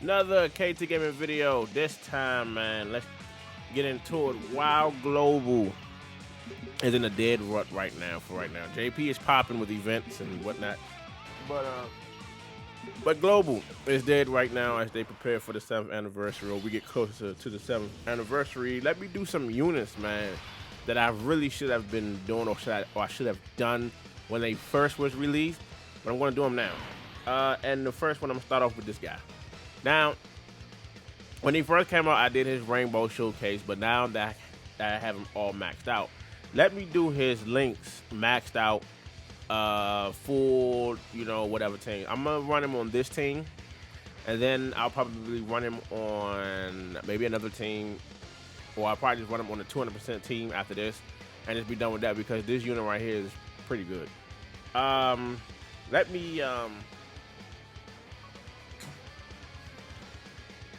Another KT Gaming video. This time, man, let's get into it. Wow, Global is in a dead rut right now. JP is popping with events and whatnot, but Global is dead right now as they prepare for the 7th anniversary, or we get closer to the 7th anniversary. Let me do some units, man, that I really should have been doing, or I should have done when they first was released. But I'm going to do them now. And the first one, I'm gonna start off with this guy. Now, when he first came out, I did his Rainbow Showcase, but now that I have him all maxed out, let me do his links maxed out, full, whatever team. I'm gonna run him on this team, and then I'll probably run him on maybe another team, or I'll probably just run him on the 200% team after this, and just be done with that, because this unit right here is pretty good.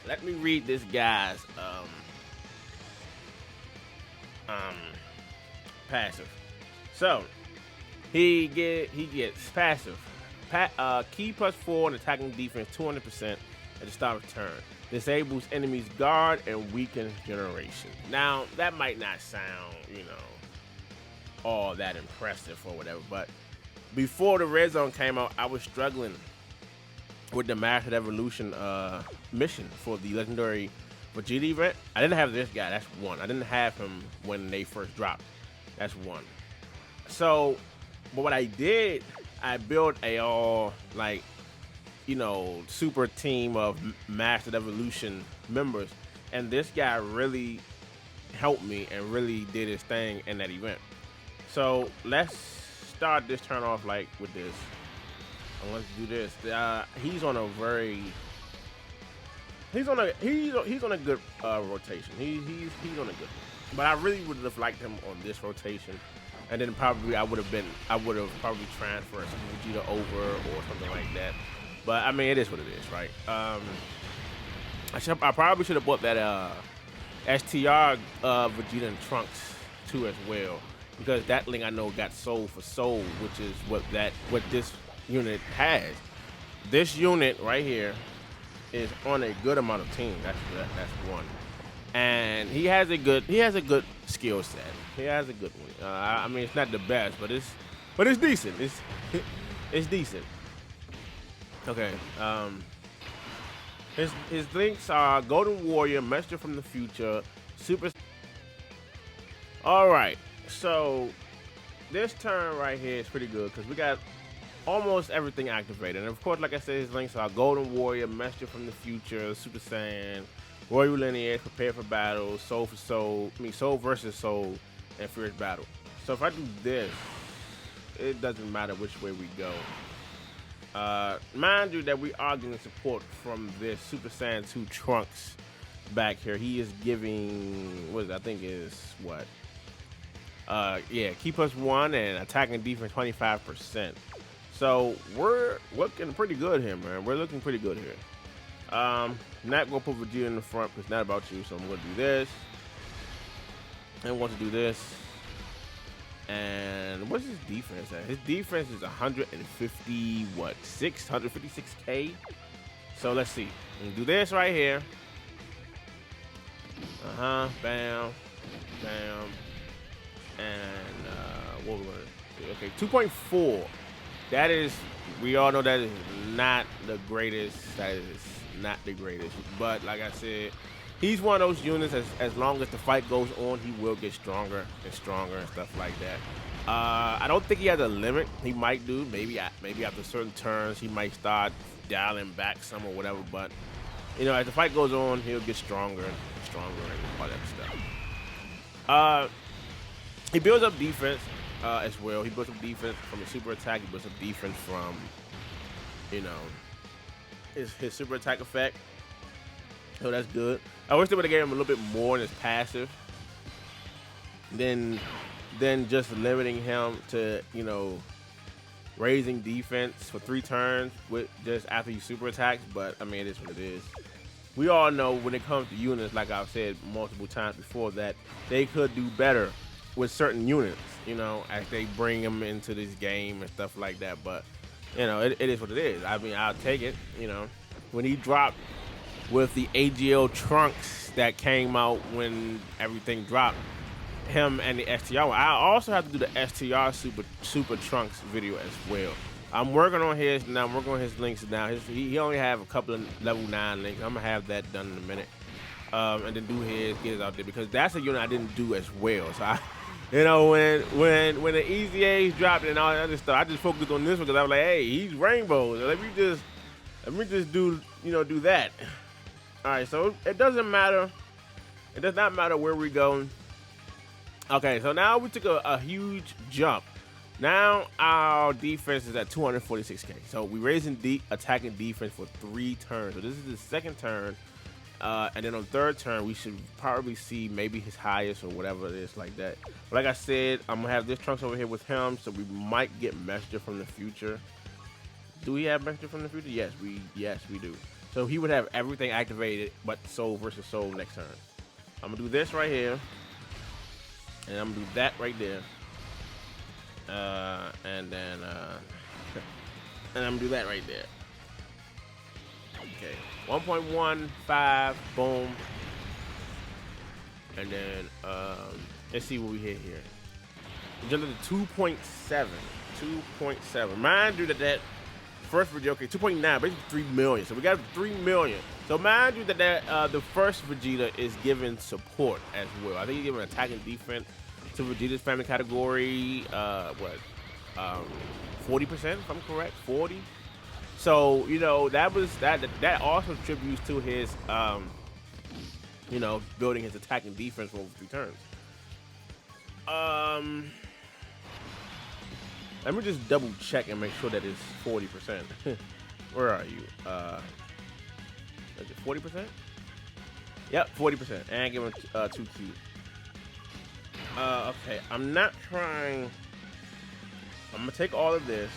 Let me read this guy's passive. So he gets passive. Key +4 and attacking defense 200% at the start of turn. Disables enemies guard and weakens generation. Now that might not sound, all that impressive or whatever, but before the Red Zone came out, I was struggling with the Mastered Evolution mission for the legendary Vegeta event. I didn't have this guy. That's one. I didn't have him when they first dropped. That's one. So, but what I did, I built a super team of Mastered Evolution members, and this guy really helped me and really did his thing in that event. So let's start this turn off with this. Let's do this. He's on a good rotation. He's on a good one. But I really would have liked him on this rotation, and then I would have probably transferred some Vegeta over or something like that. But I mean, it is what it is, right? I probably should have bought that STR Vegeta and Trunks too as well, because that link I know got sold for soul, which is what this unit has. This unit right here is on a good amount of teams. That's one, and he has a good skill set. He has a good one. I mean, it's not the best, but it's decent. It's decent. Okay. His links are Golden Warrior, Messenger from the Future, Super. All right, so this turn right here is pretty good because we got almost everything activated. And of course, like I said, his links are Golden Warrior, Messenger from the Future, Super Saiyan, Royal Lineage, Prepare for Battle, Soul versus Soul, and Fierce Battle. So if I do this, it doesn't matter which way we go. Mind you that we are getting support from this Super Saiyan 2 Trunks back here. He is giving, key +1 and attacking defense 25%. So we're looking pretty good here, man. We're looking pretty good here. Not gonna put Vegeta in the front because it's not about you. So I'm gonna do this. And I want to do this. And what's his defense at? His defense is 156K. So let's see. I'm gonna do this right here. Bam, bam, and what we're gonna do? Okay, 2.4. That is, we all know that is not the greatest. But like I said, he's one of those units, as long as the fight goes on, he will get stronger and stronger and stuff like that. I don't think he has a limit. He might do. Maybe after certain turns, he might start dialing back some or whatever. But, as the fight goes on, he'll get stronger and stronger and all that stuff. He builds up defense as well. He builds up defense from a super attack. He builds up defense from, his super attack effect. So that's good. I wish they would have given him a little bit more in his passive than just limiting him to, raising defense for 3 turns with just after you super attacks. But I mean, it is what it is. We all know when it comes to units, like I've said multiple times before, that they could do better with certain units, as they bring them into this game and stuff like that. But, it is what it is. I mean, I'll take it, when he dropped with the AGL trunks that came out when everything dropped. Him and the STR. I also have to do the STR Super Trunks video as well. I'm working on his now. I'm working on his links now. He only have a couple of level 9 links. I'm gonna have that done in a minute, and then do his get it out there because that's a unit I didn't do as well. So I, when the Easy A's dropped and all that other stuff, I just focused on this one because I was like, hey, he's rainbow. So let me just do do that. All right, so it doesn't matter. It does not matter where we go. Okay, so now we took a huge jump. Now our defense is at 246k. So we raising attacking defense for 3 turns. So this is the second turn, and then on third turn we should probably see maybe his highest or whatever it is like that. But like I said, I'm gonna have this Trunks over here with him, so we might get Messenger from the future. Do we have Messenger from the future? Yes, we do. So he would have everything activated, but Soul versus Soul next turn. I'm gonna do this right here. And I'm gonna do that right there, and then and I'm gonna do that right there. Okay, 1.15, boom, and then let's see what we hit here. We jumped to 2.7, 2.7. Mind you that first video, okay, 2.9, basically 3 million. So we got 3 million. So mind you that the first Vegeta is given support as well. I think he's giving attacking defense to Vegeta's family category. 40%, if I'm correct, 40. So that also contributes to his building his attacking defense for over 3 turns. Let me just double check and make sure that it's 40%. Where are you? Is it 40%? Yep, 40%. And give him 2Q. Okay, I'm not trying. I'm gonna take all of this.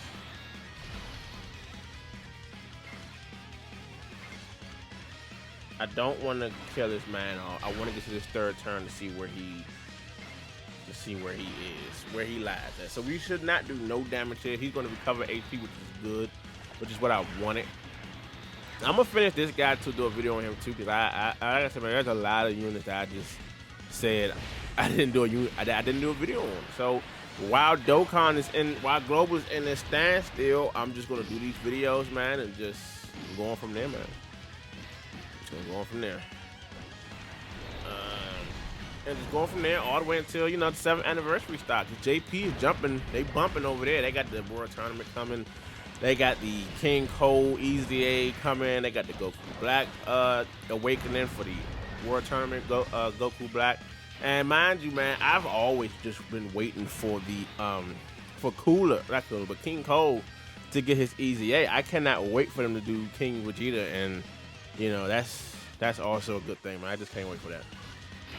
I don't want to kill this man off. I want to get to this third turn to see where he is, where he lies at. So we should not do no damage here. He's going to recover HP, which is good, which is what I wanted. I'm gonna finish this guy to do a video on him too, because I like I said, man, there's a lot of units that I just said I didn't do a video on. So while while Global is in this standstill, I'm just gonna do these videos, man, and just go on from there, man. Just gonna go on from there. And just going from there all the way until the 7th anniversary stock. JP is jumping, they bumping over there. They got the World Tournament coming. They got the King Cole Easy A coming. They got the Goku Black Awakening for the World Tournament Goku Black. And mind you, man, I've always just been waiting for the for King Cole to get his Easy A. I cannot wait for them to do King Vegeta, and that's also a good thing, man. I just can't wait for that.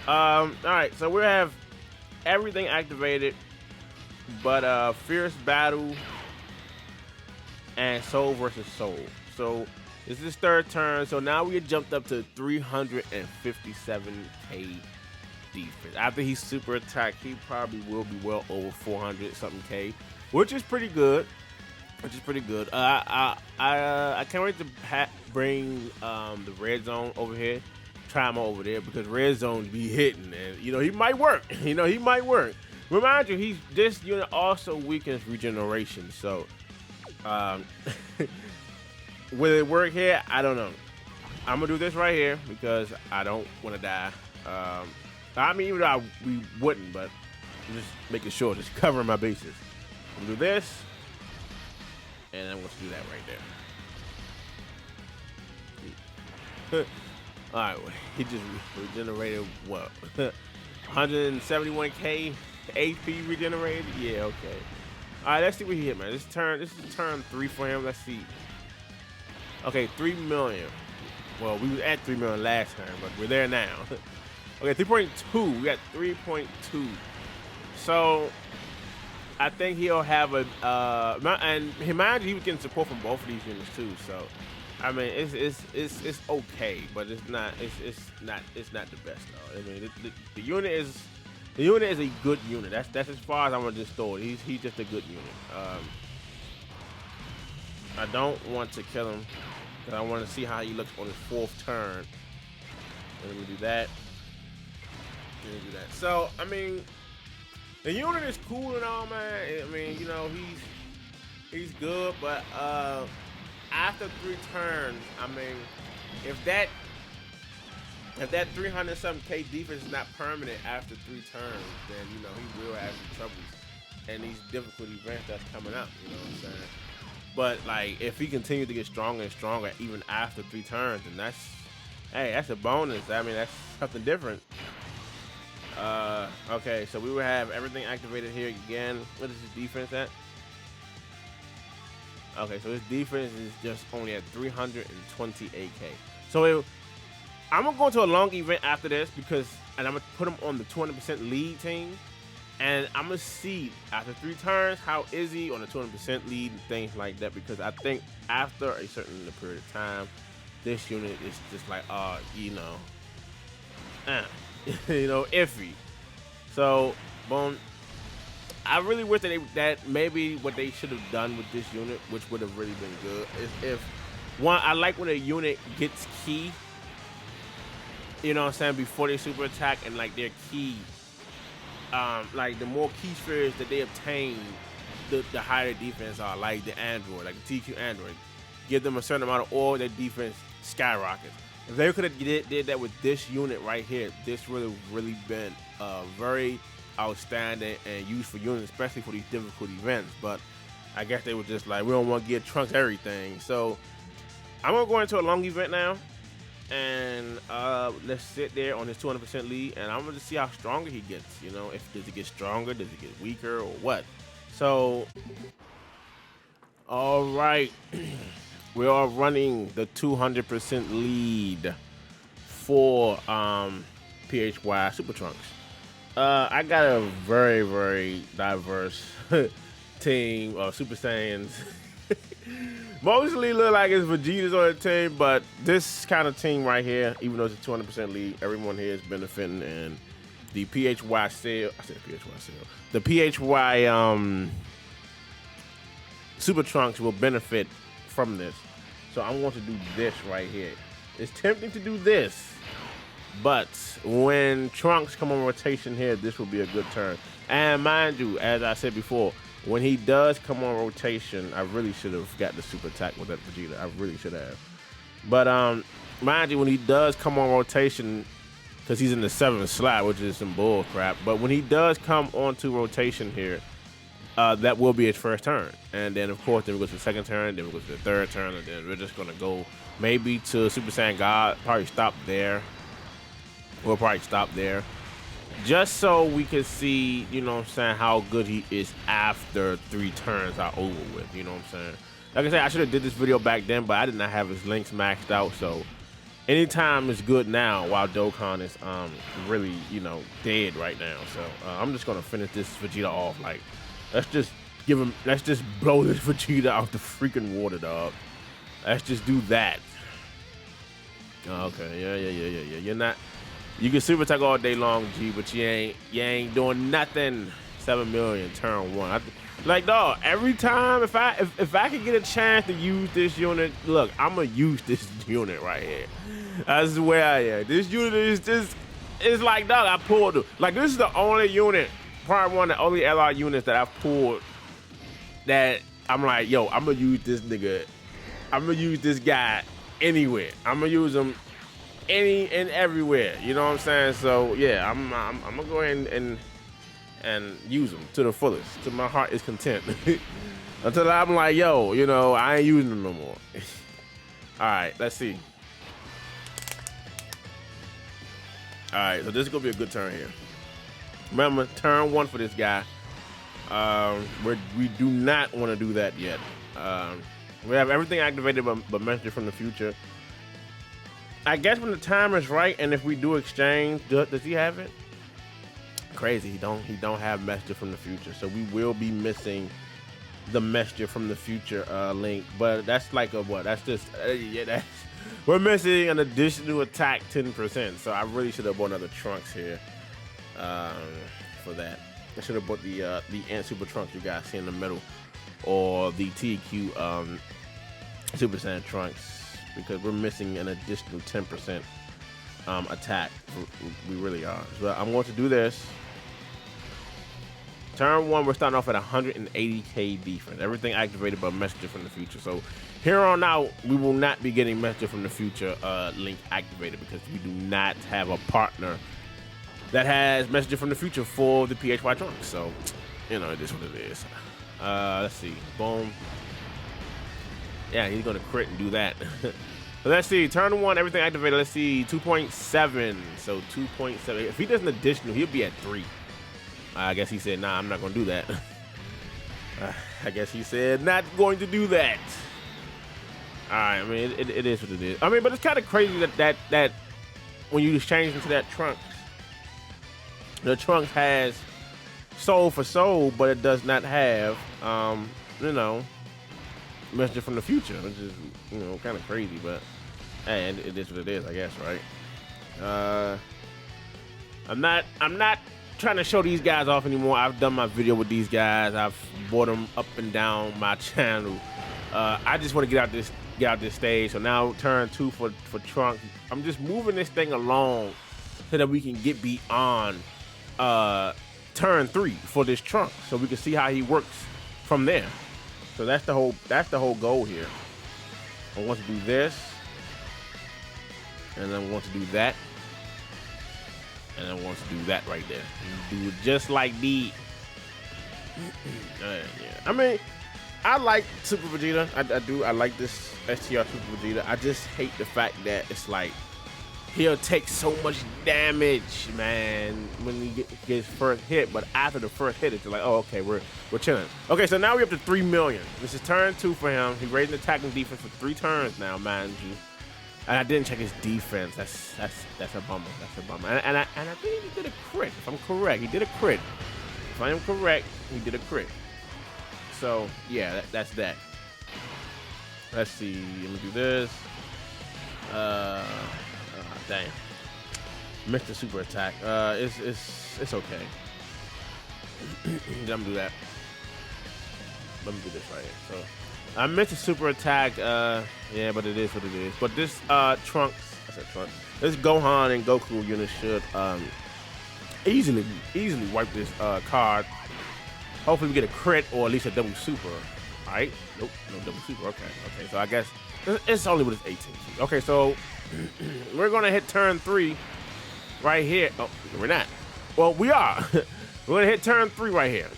All right, so we have everything activated, but Fierce Battle and Soul versus Soul. So this is third turn. So now we jumped up to 357k defense. After he's super attacked, he probably will be well over 400 something k, which is pretty good. I can't wait to bring the red zone over here. Try him over there because red zones be hitting, and he might work. He might work. Remind you, this unit also weakens regeneration. So will it work here? I don't know. I'm gonna do this right here because I don't want to die. I mean, even though we wouldn't, but I'm just making sure, just covering my bases. I'm gonna do this, and I'm going to do that right there. All right, he just regenerated what? 171k HP regenerated. Yeah, okay. All right, let's see what he hit, man. This is turn 3 for him. Let's see. Okay, 3 million. Well, we was at 3 million last time, but we're there now. Okay, 3.2. We got 3.2. So I think he'll have a and mind you, he was getting support from both of these units too. So I mean, it's okay, but it's not the best though. I mean, the unit is a good unit. That's as far as I'm gonna just throw it. He's just a good unit. I don't want to kill him 'Cause I want to see how he looks on his 4th turn. Let me do that. Let me do that. So, I mean, the unit is cool and all, man. I mean, you know, he's good, but after 3 turns, I mean, if that 300 something K defense is not permanent after 3 turns, then you know he will have some troubles and these difficult events that's coming up. You know what I'm saying? But like, if he continues to get stronger and stronger even after 3 turns, then that's a bonus. I mean, that's something different. Okay, so we will have everything activated here again. What is his defense at? Okay, so his defense is just only at 328K. So I'm gonna go into a long event after this and I'm gonna put him on the 200% lead team, and I'm gonna see after 3 turns how is he on the 200% lead and things like that. Because I think after a certain period of time, this unit is just like, you know, iffy. So, boom. I really wish that maybe what they should have done with this unit, which would have really been good, is if one, I like when a unit gets key, you know what I'm saying, before they super attack, and like their key, like the more key spheres that they obtain, the higher defense are. Like the android, like the TQ android, give them a certain amount of ore, their defense skyrockets. If they could have did that with this unit right here, this would have really been very outstanding and useful unit, especially for these difficult events. But I guess they were just like, we don't want to give Trunks everything. So I'm gonna go into a long event now, and let's sit there on his 200% lead, and I'm gonna just see how stronger he gets. You know, does he get stronger, does he get weaker, or what? So, all right. We are running the 200% lead for PHY Super Trunks. I got a very, very diverse team of Super Saiyans. Mostly look like it's Vegeta's on the team, but this kind of team right here, even though it's a 200% lead, everyone here is benefiting, and the PHY sale. I said PHY sale. The PHY Super Trunks will benefit from this. So I'm going to do this right here. It's tempting to do this, but when Trunks come on rotation here, this will be a good turn. And mind you, as I said before, when he does come on rotation, I really should have got the super attack with that Vegeta. I really should have. But mind you, when he does come on rotation, because he's in the 7th slot, which is some bull crap, but when he does come onto rotation here, that will be his first turn. And then, of course, then we go to the 2nd turn, then we go to the 3rd turn, and then we're just going to go maybe to Super Saiyan God, probably stop there. We'll probably stop there. Just so we can see, you know what I'm saying, how good he is after 3 turns are over with, you know what I'm saying. Like I said, I should have did this video back then, but I did not have his links maxed out, so anytime is good now while Dokkan is really, you know, dead right now. So I'm just going to finish this Vegeta off. Like, let's just blow this Vegeta out the freaking water, dog. Let's just do that. Okay, yeah. You're not. You can super attack all day long, G, but you ain't doing nothing. 7 million turn 1. Like, dog, every time if I could get a chance to use this unit, look, I'm gonna use this unit right here. I swear I am. This unit is just, it's like, dog, I pulled it. Like, this is the only unit, probably one of the only LR units that I've pulled that I'm like, yo, I'm gonna use this nigga. I'm gonna use this guy anywhere. I'm gonna use him any and everywhere. You know what I'm saying? So yeah, I'm gonna go ahead and use them to the fullest, till my heart is content. Until I'm like, yo, you know, I ain't using them no more. All right, let's see. All right, so this is gonna be a good turn here. Remember, turn 1 for this guy. We do not want to do that yet. We have everything activated but Messenger from the Future. I guess when the timer is right, and if we do exchange, does he have it? Crazy, he don't have Messenger from the Future, so we will be missing the Messenger from the Future link. But that's like a what? That's just we're missing an additional attack 10%. So I really should have bought another Trunks here for that. I should have bought the Ant Super Trunks you guys see in the middle, or the TQ Super Saiyan Trunks. because we're missing an additional 10% attack. We really are. So I'm going to do this. Turn 1, we're starting off at 180k defense. Everything activated by Messenger from the Future. So here on out, we will not be getting Messenger from the Future link activated because we do not have a partner that has Messenger from the Future for the PHY Trunks. So, you know, it is what it is. Let's see. Boom. Yeah, he's going to crit and do that. So let's see. Turn 1, everything activated. Let's see. 2.7. So 2.7. If he does an additional, he'll be at 3. I guess he said, nah, I'm not going to do that. I guess he said, not going to do that. All right, I mean, it is what it is. I mean, but it's kind of crazy that when you just change into that Trunks, the Trunks has Soul for Soul, but it does not have, you know, Messenger from the Future, which is, you know, kind of crazy, but hey, it is what it is, I guess, right? I'm not trying to show these guys off anymore. I've done my video with these guys. I've brought them up and down my channel. I just want to get out this stage. So now turn 2 for Trunks. I'm just moving this thing along so that we can get beyond turn 3 for this Trunks, so we can see how he works from there. So that's the whole goal here. I want to do this, and I want to do that. And I want to do that right there. Do it just like the. Yeah. I mean, I like Super Vegeta. I do. I like this STR Super Vegeta. I just hate the fact that it's like he'll take so much damage, man, when he gets first hit. But after the first hit, it's like, oh, okay, we're chilling. Okay, so now we're up to 3 million. This is turn 2 for him. He raised an attack and defense for 3 turns now, mind you. And I didn't check his defense. That's a bummer. That's a bummer. And I think he did a crit. If I'm correct, he did a crit. If I am correct, he did a crit. So yeah, that's that. Let's see. Let me do this. Dang. Missed the super attack. It's okay. I'm gonna do that. Let me do this right here. So. I meant to super attack, yeah, but it is what it is. But this Trunks, I said Trunks, this Gohan and Goku unit should easily wipe this card. Hopefully we get a crit or at least a double super. All right, nope, no double super. Okay, so I guess it's only with this 18. Okay, so we're gonna hit turn 3 right here. Oh, we're not. Well, we are. We're gonna hit turn 3 right here.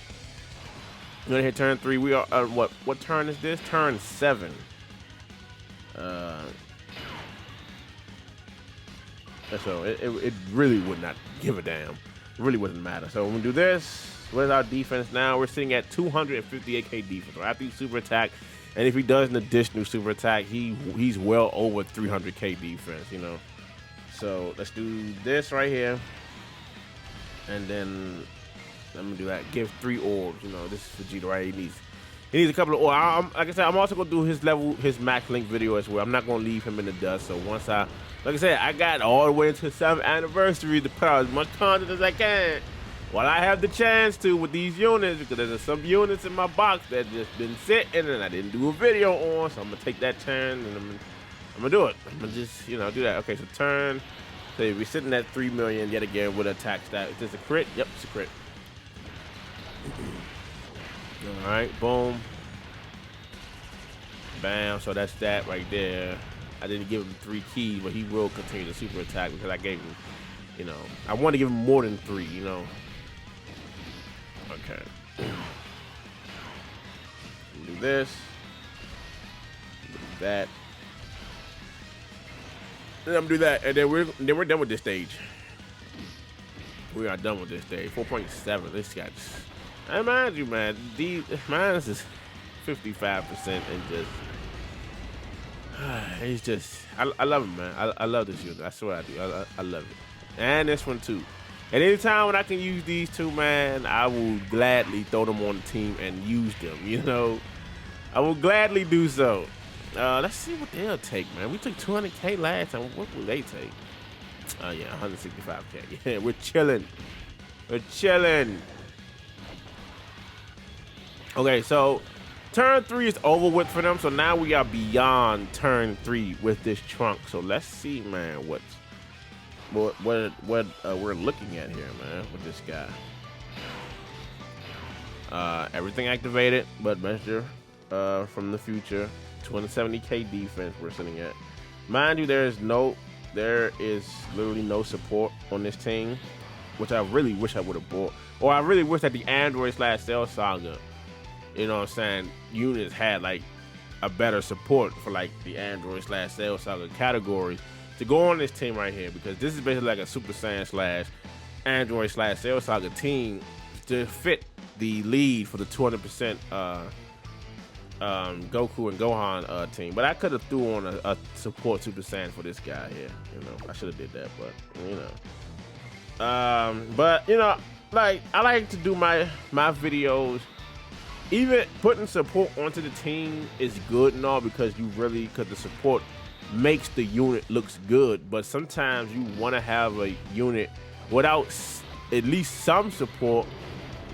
We're gonna hit turn 3. We are what turn is this? Turn 7. So it really would not give a damn. It really wouldn't matter. So when we do this, what is our defense now? We're sitting at 258k defense. So after he super attack, and if he does an additional super attack, he's well over 300k defense. You know. So let's do this right here, and then. I'm gonna do that. Give 3 orbs. You know, this is Vegeta, right? He needs a couple of orbs. Like I said, I'm also gonna do his Max Link video as well. I'm not gonna leave him in the dust. So once like I said, I got all the way into the 7th anniversary to put out as much content as I can while I have the chance to with these units, because there's some units in my box that just been sitting and I didn't do a video on. So I'm gonna take that turn and I'm gonna do it. I'm gonna just do that. Okay, so turn. So we're sitting at 3 million yet again with attack stat. Is this a crit? Yep, it's a crit. All right, boom, bam. So that's that right there. I didn't give him 3 keys, but he will continue the super attack because I gave him, you know, I want to give him more than 3, you know. Okay. Do this. Do that. Then I'm gonna do that, and then we're done with this stage. We are done with this stage. 4.7. This guy. I mind you, man, mine is 55% and he's just, I love him, man. I love this unit. I swear I do. I love it. And this one too. And anytime when I can use these two, man, I will gladly throw them on the team and use them, you know. I will gladly do so. Let's see what they'll take, man. We took 200k last time. What will they take? Yeah, 165k. Yeah, we're chilling. We're chilling. Okay, so turn 3 is over with for them. So now we are beyond turn 3 with this trunk. So let's see, man, what we're looking at here, man, with this guy. Everything activated, but measure from the future. 270k defense we're sitting at. Mind you, there is literally no support on this team, which I really wish I would have bought. Or I really wish that the Android/Cell Saga, you know what I'm saying, units had like a better support for like the Android/Cell Saga categories to go on this team right here, because this is basically like a Super Saiyan / Android/Cell Saga team to fit the lead for the 200% Goku and Gohan team. But I could have threw on a support Super Saiyan for this guy here. You know, I should have did that, but you know. But you know, like I like to do my videos. Even putting support onto the team is good and all, because the support makes the unit looks good. But sometimes you want to have a unit without at least some support,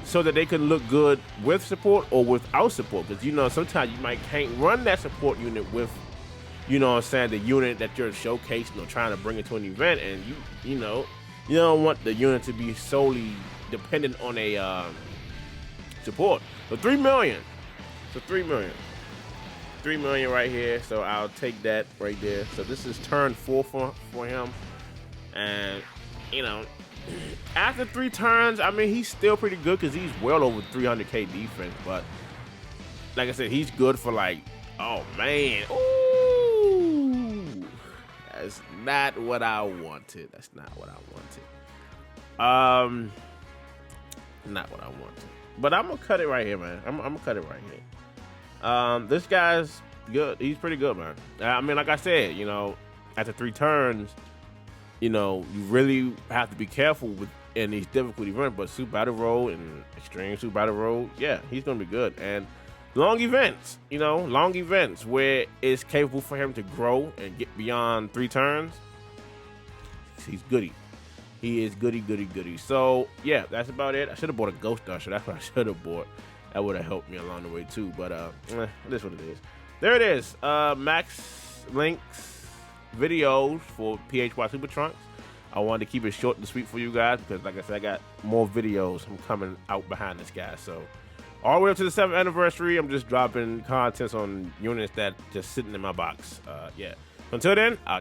so that they can look good with support or without support. Because, you know, sometimes you can't run that support unit with, you know what I'm saying, the unit that you're showcasing or trying to bring into an event. And, you know, you don't want the unit to be solely dependent on a support. So 3 million. So 3 million. 3 million right here. So I'll take that right there. So this is turn 4 for him. And, you know, after 3 turns, I mean, he's still pretty good because he's well over 300k defense. But like I said, he's good for like, oh man, ooh, that's not what I wanted. That's not what I wanted. Not what I wanted. But I'm gonna cut it right here, man. I'm gonna cut it right here. This guy's good. He's pretty good, man. I mean, like I said, you know, after 3 turns, you know, you really have to be careful in these difficult events. But Super Battle Road and Extreme Super Battle Road, yeah, he's gonna be good. And long events, you know, long events where it's capable for him to grow and get beyond 3 turns, he's goody. He is goody. So yeah, that's about it. I should have bought a Ghost Usher. That's what I should have bought. That would have helped me along the way too. But it is what it is. There it is. Max Link's videos for PHY Super Trunks. I wanted to keep it short and sweet for you guys because, like I said, I got more videos coming out behind this guy. So all the way up to the 7th anniversary, I'm just dropping contents on units that just sitting in my box. Yeah. Until then, I'll